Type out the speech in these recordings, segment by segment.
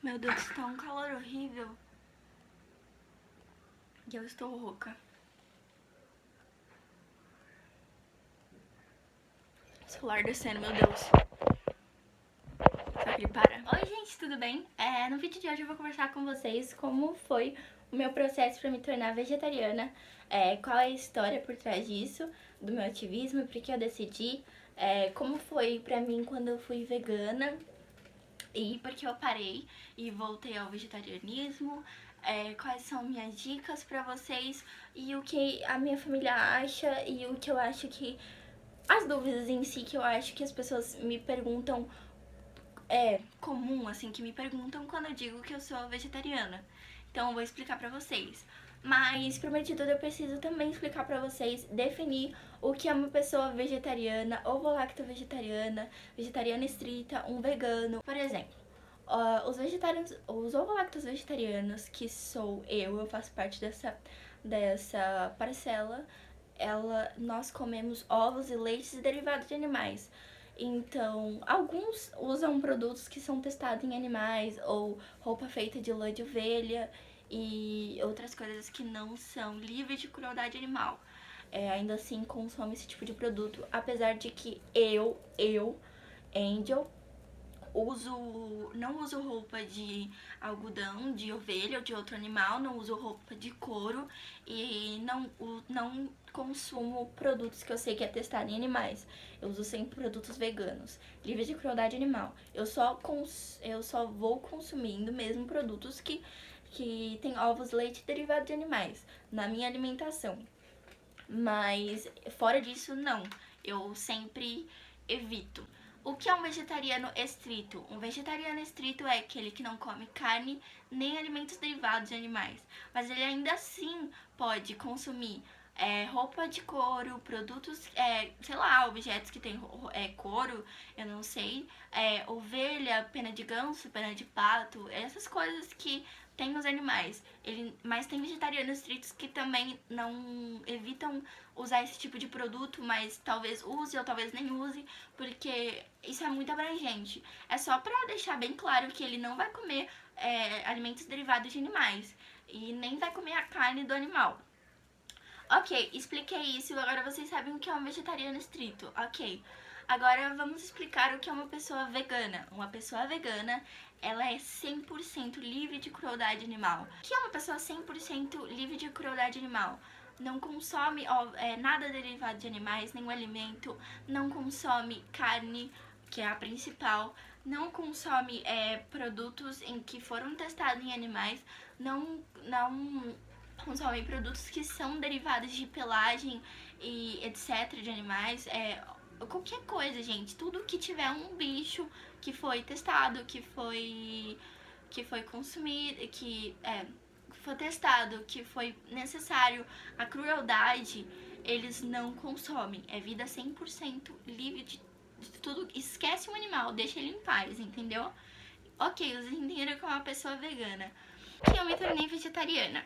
Meu Deus, tá um calor horrível. E eu estou rouca. O celular descendo, meu Deus. Será que ele para? Oi, gente, tudo bem? No vídeo de hoje eu vou conversar com vocês como foi o meu processo pra me tornar vegetariana, qual é a história por trás disso, do meu ativismo, por que eu decidi, como foi pra mim quando eu fui vegana e por que eu parei e voltei ao vegetarianismo, quais são minhas dicas pra vocês e o que a minha família acha e o que eu acho que... as dúvidas em si que eu acho que as pessoas me perguntam, comum, assim, que me perguntam quando eu digo que eu sou vegetariana. Então eu vou explicar pra vocês. Mas, primeiro de tudo, eu preciso também explicar pra vocês, definir o que é uma pessoa vegetariana, ovo-lacto-vegetariana, vegetariana estrita, um vegano. Por exemplo, os vegetarianos, os ovo-lactos vegetarianos, que sou eu faço parte dessa parcela, nós comemos ovos e leites e derivados de animais. Então, alguns usam produtos que são testados em animais, ou roupa feita de lã de ovelha e outras coisas que não são livres de crueldade animal. Ainda assim, consome esse tipo de produto, apesar de que Angel, não uso roupa de algodão, de ovelha ou de outro animal, não uso roupa de couro e não consumo produtos que eu sei que é testado em animais. Eu uso sempre produtos veganos, livres de crueldade animal. Eu só vou consumindo mesmo produtos que tem ovos, leite e derivados de animais na minha alimentação. Mas fora disso, não. Eu sempre evito. O que é um vegetariano estrito? Um vegetariano estrito é aquele que não come carne nem alimentos derivados de animais, mas ele ainda assim pode consumir roupa de couro, produtos, sei lá, objetos que tem couro, eu não sei, ovelha, pena de ganso, pena de pato, essas coisas que tem nos animais. Mas tem vegetarianos estritos que também não evitam usar esse tipo de produto, mas talvez use ou talvez nem use, porque isso é muito abrangente. É só pra deixar bem claro que ele não vai comer alimentos derivados de animais e nem vai comer a carne do animal. Ok, expliquei isso, agora vocês sabem o que é um vegetariano estrito, ok. Agora vamos explicar o que é uma pessoa vegana. Uma pessoa vegana, ela é 100% livre de crueldade animal. O que é uma pessoa 100% livre de crueldade animal? Não consome nada derivado de animais, nenhum alimento, não consome carne, que é a principal, não consome produtos em que foram testados em animais, não consomem produtos que são derivados de pelagem e etc. de animais, qualquer coisa, gente. Tudo que tiver um bicho que foi testado, que foi consumido, que foi testado, que foi necessário a crueldade, eles não consomem. É vida 100% livre de tudo. Esquece o animal, deixa ele em paz, entendeu? Ok, vocês entenderam que é uma pessoa vegana. Que eu me tornei vegetariana.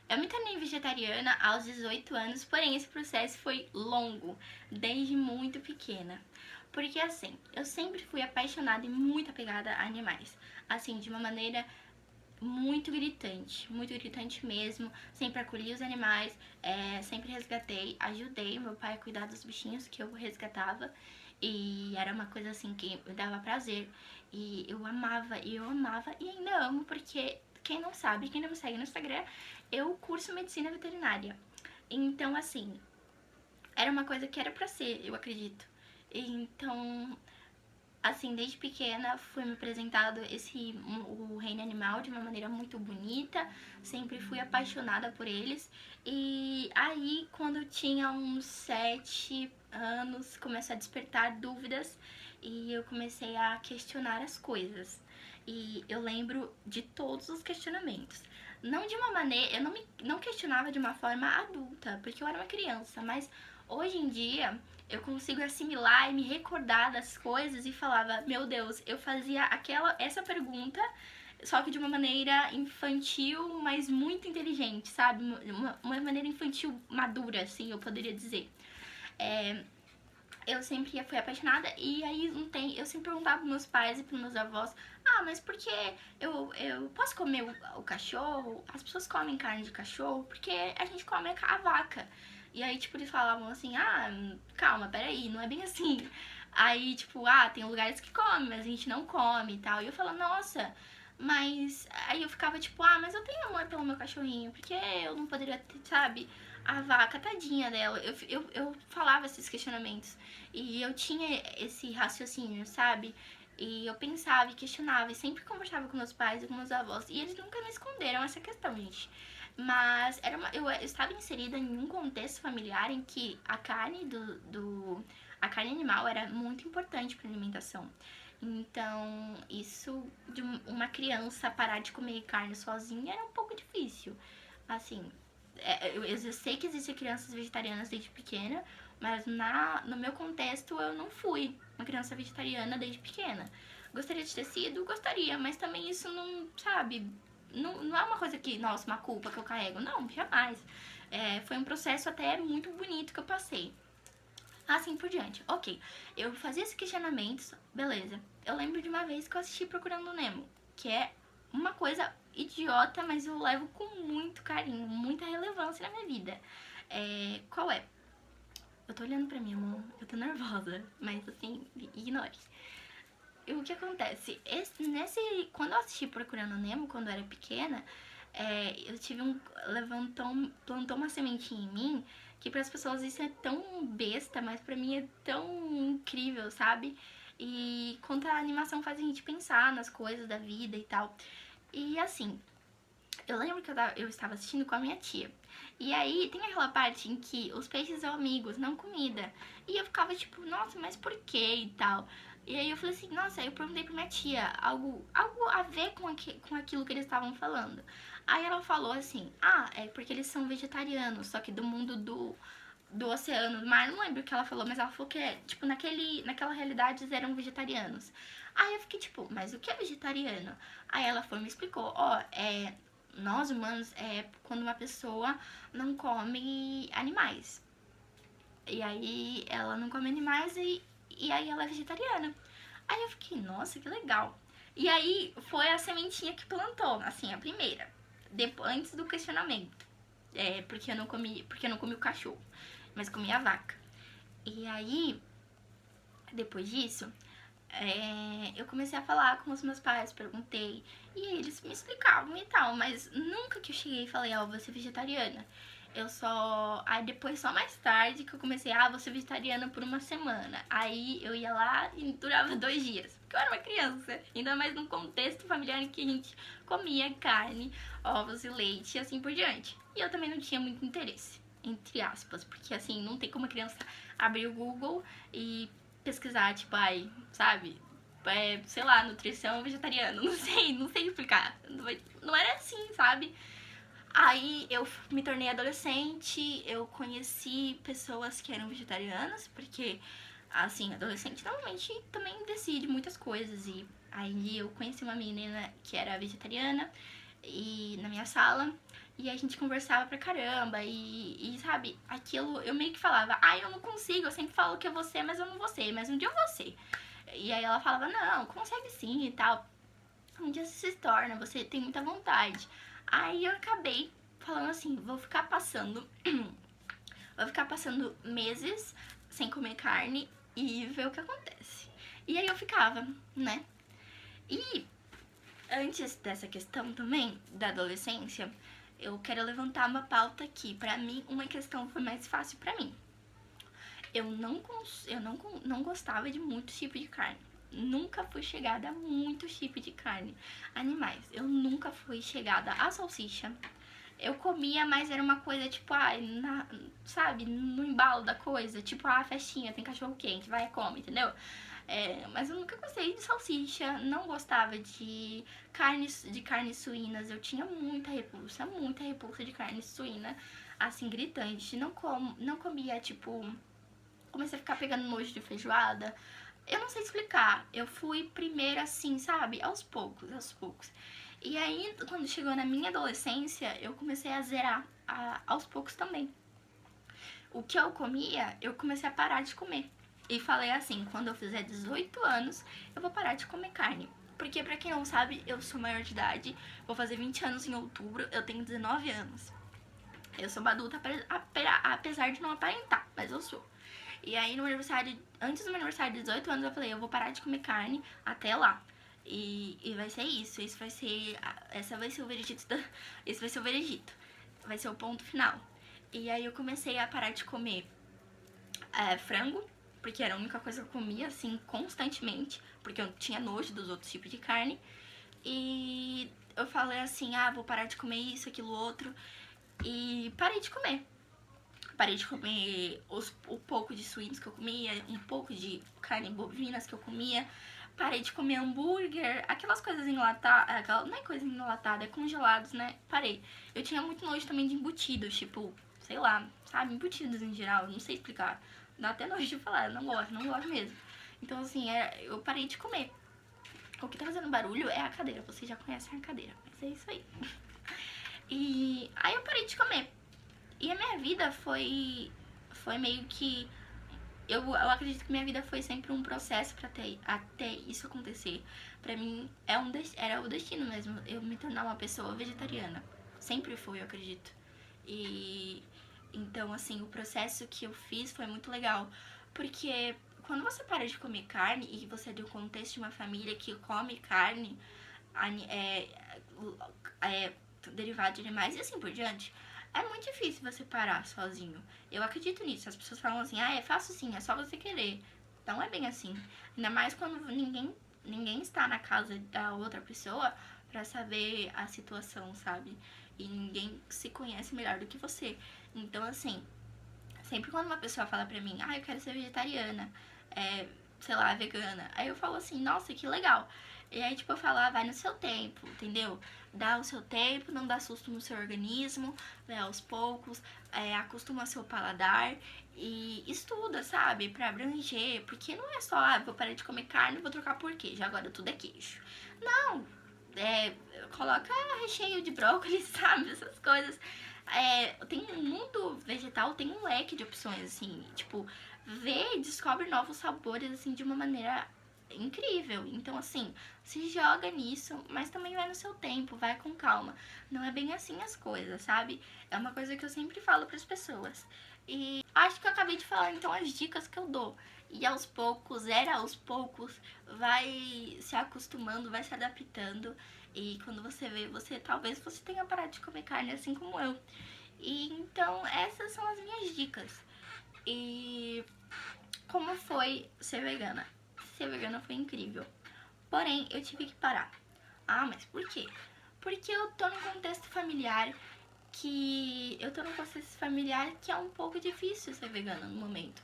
Eu me tornei vegetariana aos 18 anos, porém esse processo foi longo, desde muito pequena. Porque assim, eu sempre fui apaixonada e muito apegada a animais. Assim, de uma maneira muito gritante mesmo. Sempre acolhi os animais, sempre resgatei, ajudei meu pai a cuidar dos bichinhos que eu resgatava. E era uma coisa assim que me dava prazer. E eu amava e ainda amo, porque quem não sabe, quem não me segue no Instagram, eu curso medicina veterinária. Então, assim, era uma coisa que era pra ser, eu acredito. Então, assim, desde pequena fui me apresentado o reino animal de uma maneira muito bonita, sempre fui apaixonada por eles. E aí, quando eu tinha uns 7 anos, começou a despertar dúvidas e eu comecei a questionar as coisas. E eu lembro de todos os questionamentos. Não de uma maneira, eu não questionava de uma forma adulta, porque eu era uma criança, mas hoje em dia eu consigo assimilar e me recordar das coisas e falava, meu Deus, eu fazia essa pergunta, só que de uma maneira infantil, mas muito inteligente, sabe? Uma maneira infantil madura, assim, eu poderia dizer. eu sempre fui apaixonada, e aí não tem, eu sempre perguntava pros meus pais e pros meus avós, mas por que eu posso comer o cachorro? As pessoas comem carne de cachorro porque a gente come a vaca. E aí, tipo, eles falavam assim, calma, peraí, não é bem assim. Aí, tipo, tem lugares que comem, mas a gente não come e tal. E eu falava, nossa, mas... Aí eu ficava tipo, mas eu tenho amor pelo meu cachorrinho, porque eu não poderia ter, sabe? A vaca, tadinha dela. Eu falava esses questionamentos. E eu tinha esse raciocínio, sabe? E eu pensava e questionava, e sempre conversava com meus pais e com meus avós. E eles nunca me esconderam essa questão, gente. Mas eu estava inserida em um contexto familiar em que a carne a carne animal era muito importante para alimentação. Então, isso de uma criança parar de comer carne sozinha era um pouco difícil. Assim, eu sei que existem crianças vegetarianas desde pequena, mas no meu contexto eu não fui uma criança vegetariana desde pequena. Gostaria de ter sido? Gostaria, mas também isso não, sabe, não é uma coisa que, nossa, uma culpa que eu carrego. Não, jamais. Foi um processo até muito bonito que eu passei. Assim por diante. Ok, eu fazia esses questionamentos, beleza. Eu lembro de uma vez que eu assisti Procurando Nemo, que é uma coisa idiota, mas eu levo com muito carinho, muita relevância na minha vida. Qual é? Eu tô olhando pra minha mão, eu tô nervosa, mas assim, ignore. E o que acontece? Quando eu assisti Procurando Nemo, quando eu era pequena, eu tive plantou uma sementinha em mim que para as pessoas isso é tão besta, mas para mim é tão incrível, sabe? E quanto a animação faz a gente pensar nas coisas da vida e tal. E assim, eu lembro que eu estava assistindo com a minha tia. E aí tem aquela parte em que os peixes são amigos, não comida. E eu ficava tipo, nossa, mas por que e tal? E aí eu falei assim, nossa, aí eu perguntei pra minha tia, algo a ver com aquilo que eles estavam falando. Aí ela falou assim, é porque eles são vegetarianos, só que do mundo do oceano, do mar, não lembro o que ela falou, mas ela falou que, tipo, naquela realidade eles eram vegetarianos. Aí eu fiquei tipo, mas o que é vegetariano? Aí ela foi e me explicou, nós humanos quando uma pessoa não come animais. E aí ela não come animais e aí ela é vegetariana. Aí eu fiquei, nossa, que legal. E aí foi a sementinha que plantou, assim, a primeira. Antes do questionamento. Porque eu não comi o cachorro, mas comi a vaca. E aí, depois disso, eu comecei a falar com os meus pais, perguntei, e eles me explicavam e tal, mas nunca que eu cheguei e falei, vou ser vegetariana. Aí depois, só mais tarde, que eu comecei, vou ser vegetariana por uma semana. Aí eu ia lá e durava 2 dias, porque eu era uma criança, ainda mais num contexto familiar em que a gente comia carne, ovos e leite e assim por diante. E eu também não tinha muito interesse, entre aspas, porque assim, não tem como a criança abrir o Google e pesquisar, tipo, sabe? Sei lá, nutrição vegetariana, não sei explicar. Não era assim, sabe? Aí eu me tornei adolescente, eu conheci pessoas que eram vegetarianas, porque, assim, adolescente normalmente também decide muitas coisas. E aí eu conheci uma menina que era vegetariana na minha sala, e a gente conversava pra caramba, e sabe, aquilo eu meio que falava, eu não consigo, eu sempre falo que eu vou ser, mas eu não vou ser, mas um dia eu vou ser. E aí ela falava, não, consegue sim e tal. Um dia você se torna, você tem muita vontade. Aí eu acabei falando assim, vou ficar passando meses sem comer carne e ver o que acontece. E aí eu ficava, né? E antes dessa questão também, da adolescência, eu quero levantar uma pauta aqui. Pra mim, uma questão foi mais fácil pra mim. Eu não gostava de muitos tipos de carne. Nunca fui chegada a muitos tipos de carne. Animais. Eu nunca fui chegada a salsicha. Eu comia, mas era uma coisa tipo, sabe, no embalo da coisa. Tipo, festinha, tem cachorro quente, vai e come, entendeu? Mas eu nunca gostei de salsicha, não gostava de carnes suínas. Eu tinha muita repulsa de carne suína, assim, gritante. Não comia, tipo, comecei a ficar pegando nojo de feijoada. Eu não sei explicar. Eu fui primeiro assim, sabe? Aos poucos. E aí, quando chegou na minha adolescência, eu comecei a zerar aos poucos também. O que eu comia, eu comecei a parar de comer. E falei assim, quando eu fizer 18 anos, eu vou parar de comer carne. Porque, pra quem não sabe, eu sou maior de idade, vou fazer 20 anos em outubro, eu tenho 19 anos. Eu sou uma adulta, apesar de não aparentar, mas eu sou. E aí, no aniversário, antes do meu aniversário de 18 anos, eu falei, eu vou parar de comer carne até lá. E vai ser isso, esse vai ser o veredito, esse vai ser o veredito, vai ser o ponto final. E aí eu comecei a parar de comer frango, porque era a única coisa que eu comia, assim, constantemente, porque eu tinha nojo dos outros tipos de carne. E eu falei assim, vou parar de comer isso, aquilo, outro, e parei de comer. Parei de comer o pouco de suínos que eu comia, um pouco de carne bovinas que eu comia. Parei de comer hambúrguer, aquelas coisas enlatadas, não é coisa enlatada, é congelados, né? Parei. Eu tinha muito nojo também de embutidos, tipo, sei lá, sabe? Embutidos em geral, não sei explicar. Dá até nojo de falar, eu não gosto mesmo. Então, assim, eu parei de comer. O que tá fazendo barulho é a cadeira, vocês já conhecem a cadeira, mas é isso aí. E aí eu parei de comer. E a minha vida foi meio que... Eu acredito que minha vida foi sempre um processo pra até isso acontecer. Pra mim, era o destino mesmo, eu me tornar uma pessoa vegetariana. Sempre foi, eu acredito. E então, assim, o processo que eu fiz foi muito legal. Porque quando você para de comer carne e você é do contexto de uma família que come carne, derivado de animais e assim por diante, é muito difícil você parar sozinho. Eu acredito nisso. As pessoas falam assim, é fácil sim, é só você querer. Não é bem assim. Ainda mais quando ninguém está na casa da outra pessoa pra saber a situação, sabe? E ninguém se conhece melhor do que você. Então, assim, sempre quando uma pessoa fala pra mim, eu quero ser vegetariana, sei lá, vegana, aí eu falo assim, nossa, que legal. E aí, tipo, eu falo, vai no seu tempo, entendeu? Dá o seu tempo, não dá susto no seu organismo, vai aos poucos, acostuma seu paladar e estuda, sabe? Pra abranger, porque não é só, vou parar de comer carne e vou trocar por queijo, agora tudo é queijo. Não, coloca recheio de brócolis, sabe? Essas coisas. Tem um mundo vegetal, tem um leque de opções, assim, tipo, vê e descobre novos sabores, assim, de uma maneira incrível. Então, assim, se joga nisso, mas também vai no seu tempo, vai com calma. Não é bem assim as coisas, sabe? É uma coisa que eu sempre falo pras pessoas. E acho que eu acabei de falar, então, as dicas que eu dou. E aos poucos, vai se acostumando, vai se adaptando. E quando você vê, talvez você tenha parado de comer carne assim como eu. E então essas são as minhas dicas. E como foi ser vegana? Ser vegana foi incrível. Porém, eu tive que parar. Mas por quê? Porque eu tô num contexto familiar que é um pouco difícil ser vegana no momento.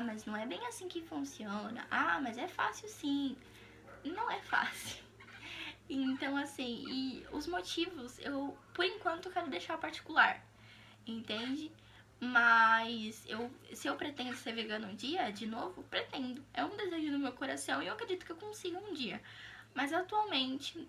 Mas não é bem assim que funciona. Mas é fácil sim. Não é fácil. Então, assim, e os motivos eu, por enquanto, quero deixar particular, entende? Mas se eu pretendo ser vegana um dia, de novo, pretendo. É um desejo do meu coração e eu acredito que eu consiga um dia. Mas atualmente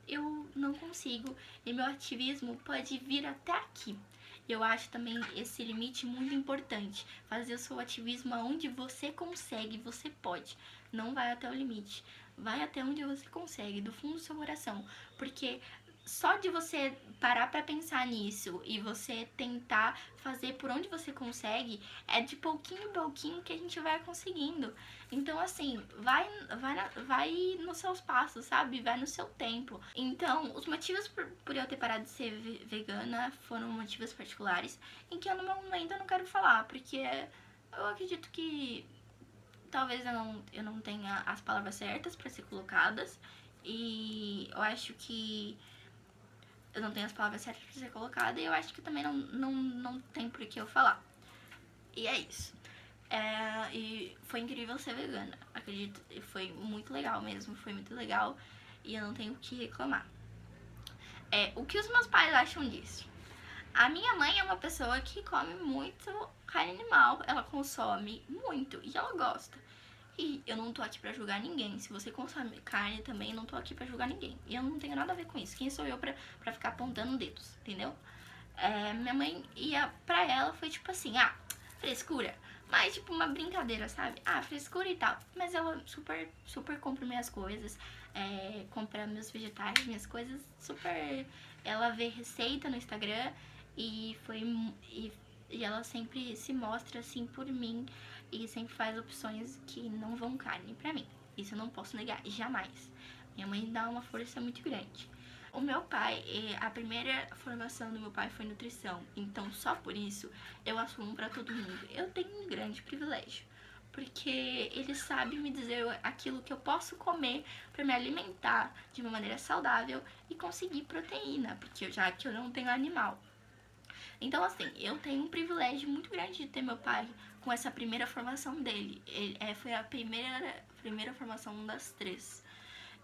eu não consigo e meu ativismo pode vir até aqui. Eu acho também esse limite muito importante. Fazer o seu ativismo aonde você consegue, você pode. Não vai até o limite. Vai até onde você consegue, do fundo do seu coração. Porque só de você parar pra pensar nisso e você tentar fazer por onde você consegue, é de pouquinho em pouquinho que a gente vai conseguindo. Então, assim, vai nos seus passos, sabe? Vai no seu tempo. Então, os motivos por eu ter parado de ser vegana foram motivos particulares em que eu, no momento, eu não quero falar, porque eu acredito que talvez eu não tenha as palavras certas pra ser colocadas e eu acho que eu não tenho as palavras certas pra ser colocada e eu acho que também não tem por que eu falar. E é isso. E foi incrível ser vegana, acredito, foi muito legal mesmo, foi muito legal e eu não tenho o que reclamar. O que os meus pais acham disso? A minha mãe é uma pessoa que come muito carne animal, ela consome muito e ela gosta. E eu não tô aqui pra julgar ninguém. Se você consome carne também, eu não tô aqui pra julgar ninguém. E eu não tenho nada a ver com isso. Quem sou eu pra ficar apontando dedos, entendeu? Minha mãe pra ela foi tipo assim, frescura. mais tipo uma brincadeira, sabe? Ah, frescura e tal. Mas ela super compra minhas coisas, compra meus vegetais, minhas coisas, super... Ela vê receita no Instagram e e ela sempre se mostra assim por mim e sempre faz opções que não vão carne pra mim. Isso eu não posso negar, jamais. Minha mãe dá uma força muito grande. O meu pai, a primeira formação do meu pai foi nutrição, então só por isso eu assumo pra todo mundo. Eu tenho um grande privilégio, porque ele sabe me dizer aquilo que eu posso comer pra me alimentar de uma maneira saudável e conseguir proteína, porque já que eu não tenho animal. Então, assim, eu tenho um privilégio muito grande de ter meu pai com essa primeira formação dele. Foi a primeira formação das 3.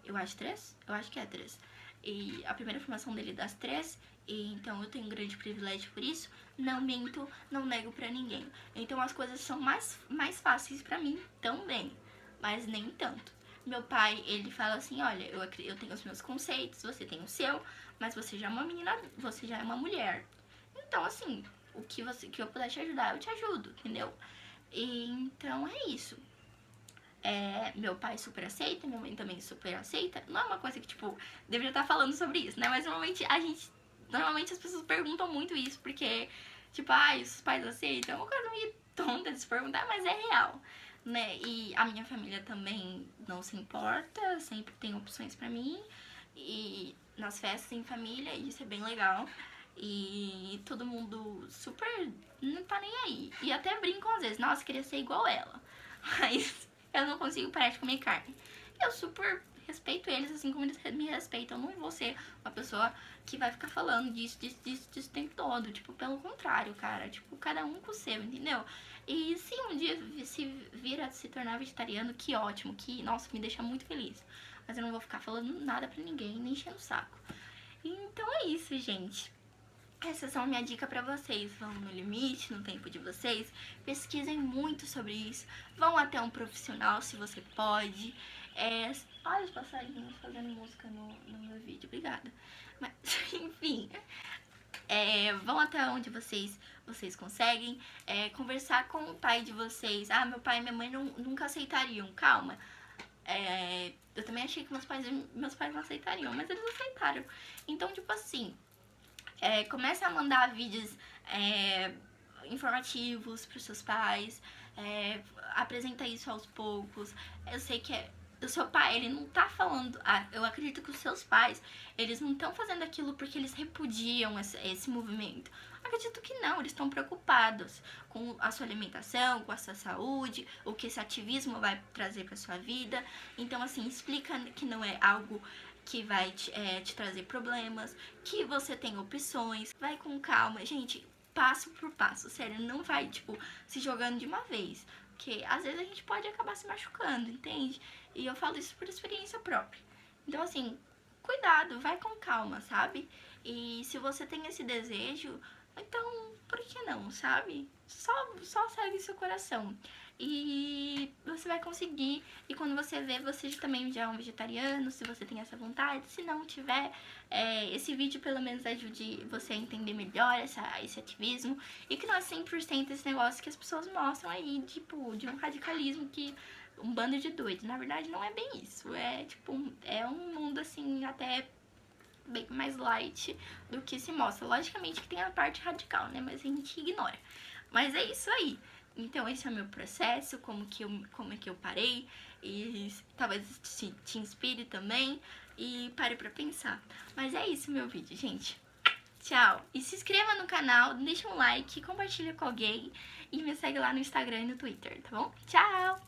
Eu acho 3? Eu acho que é 3. E a primeira formação dele das 3, e então eu tenho um grande privilégio por isso. Não minto, não nego pra ninguém. Então as coisas são mais fáceis pra mim também, mas nem tanto. Meu pai, ele fala assim, olha, eu tenho os meus conceitos, você tem o seu, mas você já é uma menina, você já é uma mulher. Então, assim, o que eu puder te ajudar, eu te ajudo, entendeu? E, então é isso. Meu pai super aceita, minha mãe também super aceita. Não é uma coisa que, tipo, deveria estar falando sobre isso, né? Mas normalmente as pessoas perguntam muito isso, porque, tipo, os pais aceitam. É uma coisa meio tonta de se perguntar, mas é real, né? E a minha família também não se importa, sempre tem opções pra mim. E nas festas em família, isso é bem legal. E todo mundo super não tá nem aí. E até brincam às vezes, nossa, queria ser igual ela. Mas eu não consigo parar de comer carne. Eu super respeito eles, assim como eles me respeitam. Eu não vou ser uma pessoa que vai ficar falando disso o tempo todo. Tipo, pelo contrário, cara. Tipo, cada um com o seu, entendeu? E se um dia se vir a se tornar vegetariano, que ótimo, que, nossa, me deixa muito feliz. Mas eu não vou ficar falando nada pra ninguém, nem enchendo o saco. Então é isso, gente. Essas são a minha dica pra vocês. Vão no limite, no tempo de vocês. Pesquisem muito sobre isso. Vão até um profissional se você pode. Olha os passarinhos fazendo música no meu vídeo. Obrigada. Mas, enfim. Vão até onde vocês conseguem. Conversar com o pai de vocês. Ah, meu pai e minha mãe nunca aceitariam. Calma. Eu também achei que meus pais não aceitariam, mas eles aceitaram. Então, tipo assim... comece a mandar vídeos informativos para os seus pais, apresenta isso aos poucos. Eu sei que o seu pai, ele não tá falando... eu acredito que os seus pais, eles não estão fazendo aquilo porque eles repudiam esse movimento. Acredito que não, eles estão preocupados com a sua alimentação, com a sua saúde, o que esse ativismo vai trazer para sua vida. Então, assim, explica que não é algo que vai te trazer problemas, que você tem opções. Vai com calma, gente, passo por passo, sério, não vai, tipo, se jogando de uma vez, porque às vezes a gente pode acabar se machucando, entende? E eu falo isso por experiência própria. Então, assim, cuidado, vai com calma, sabe? E se você tem esse desejo, então, por que não, sabe? Só segue seu coração. E você vai conseguir. E quando você vê, você também já é um vegetariano, se você tem essa vontade. Se não tiver, esse vídeo pelo menos ajude você a entender melhor esse ativismo. E que não é 100% esse negócio que as pessoas mostram aí, tipo, de um radicalismo que... um bando de doidos. Na verdade, não é bem isso. É um mundo, assim, até bem mais light do que se mostra. Logicamente que tem a parte radical, né? Mas a gente ignora. Mas é isso aí. Então esse é o meu processo, como é que eu parei. E talvez te inspire também. E pare pra pensar. Mas é isso meu vídeo, gente. Tchau. E se inscreva no canal, deixa um like, compartilha com alguém. E me segue lá no Instagram e no Twitter, tá bom? Tchau!